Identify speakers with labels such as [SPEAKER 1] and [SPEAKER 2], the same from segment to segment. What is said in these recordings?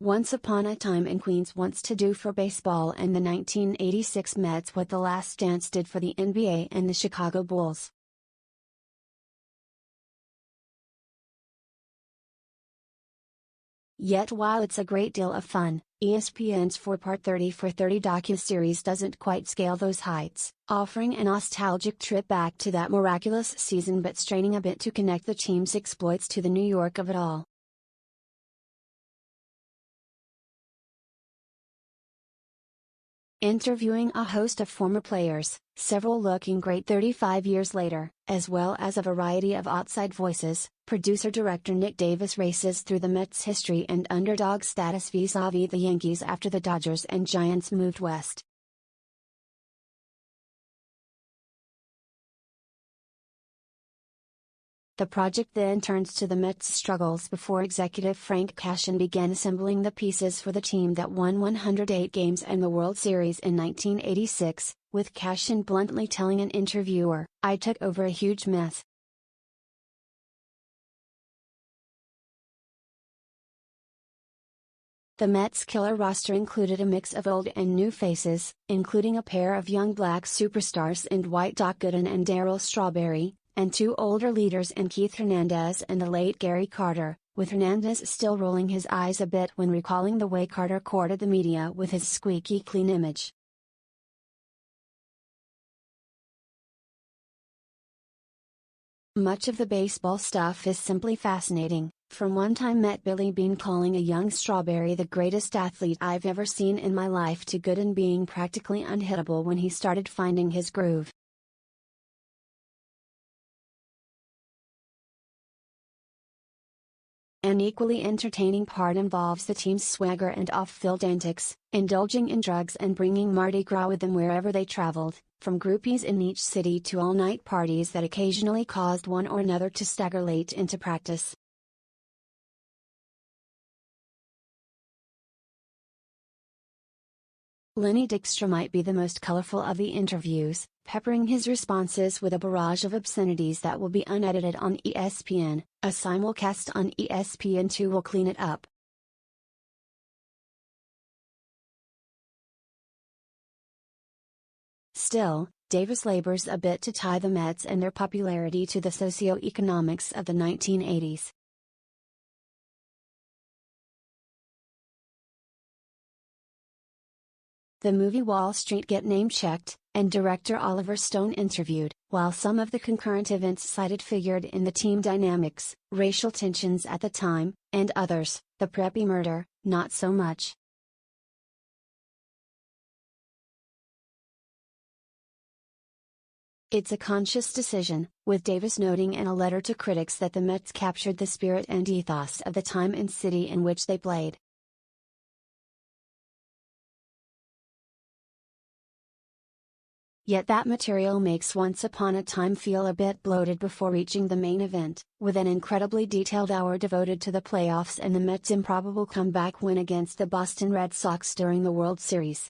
[SPEAKER 1] Once upon a time in Queens wants to do for baseball and the 1986 Mets what The Last Dance did for the NBA and the Chicago Bulls. Yet while it's a great deal of fun, ESPN's 4-part 30 for 30 docuseries doesn't quite scale those heights, offering a nostalgic trip back to that miraculous season but straining a bit to connect the team's exploits to the New York of it all. Interviewing a host of former players, several looking great 35 years later, as well as a variety of outside voices, producer-director Nick Davis races through the Mets' history and underdog status vis-à-vis the Yankees after the Dodgers and Giants moved west. The project then turns to the Mets' struggles before executive Frank Cashen began assembling the pieces for the team that won 108 games and the World Series in 1986, with Cashen bluntly telling an interviewer, "I took over a huge mess. The Mets' killer roster included a mix of old and new faces, including a pair of young black superstars in Dwight, Gooden and Darryl Strawberry, and two older leaders in Keith Hernandez and the late Gary Carter, with Hernandez still rolling his eyes a bit when recalling the way Carter courted the media with his squeaky clean image. Much of the baseball stuff is simply fascinating, from one-time Met Billy Beane calling a young Strawberry the greatest athlete I've ever seen in my life to Gooden being practically unhittable when he started finding his groove. An equally entertaining part involves the team's swagger and off-field antics, indulging in drugs and bringing Mardi Gras with them wherever they traveled, from groupies in each city to all-night parties that occasionally caused one or another to stagger late into practice. Lenny Dykstra might be the most colorful of the interviews, peppering his responses with a barrage of obscenities that will be unedited on ESPN. A simulcast on ESPN2 will clean it up. Still, Davis labors a bit to tie the Mets and their popularity to the socio-economics of the 1980s. The movie Wall Street get name-checked, and director Oliver Stone interviewed, while some of the concurrent events cited figured in the team dynamics, racial tensions at the time, and others, the Preppy Murder, not so much. It's a conscious decision, with Davis noting in a letter to critics that the Mets captured the spirit and ethos of the time and city in which they played. Yet that material makes Once Upon a Time feel a bit bloated before reaching the main event, with an incredibly detailed hour devoted to the playoffs and the Mets' improbable comeback win against the Boston Red Sox during the World Series.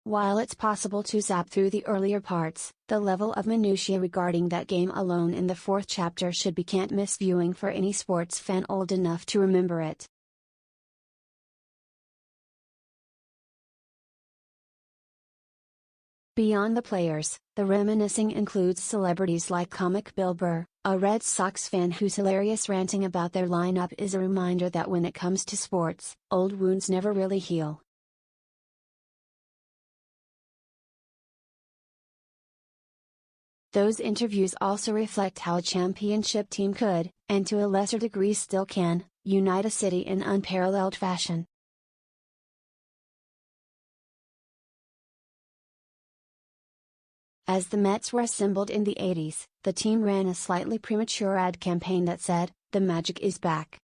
[SPEAKER 1] While it's possible to zap through the earlier parts, the level of minutiae regarding that game alone in the fourth chapter should be can't-miss viewing for any sports fan old enough to remember it. Beyond the players, the reminiscing includes celebrities like comic Bill Burr, a Red Sox fan whose hilarious ranting about their lineup is a reminder that when it comes to sports, old wounds never really heal. Those interviews also reflect how a championship team could, and to a lesser degree still can, unite a city in unparalleled fashion. As the Mets were assembled in the 80s, the team ran a slightly premature ad campaign that said, "The magic is back."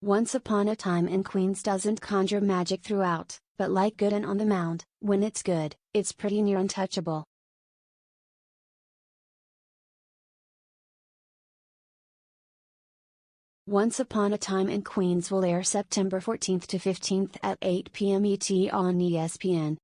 [SPEAKER 1] Once Upon a Time in Queens doesn't conjure magic throughout, but like Gooden on the mound, when it's good, it's pretty near untouchable. Once Upon a Time in Queens will air September 14th to 15th at 8 p.m. ET on ESPN.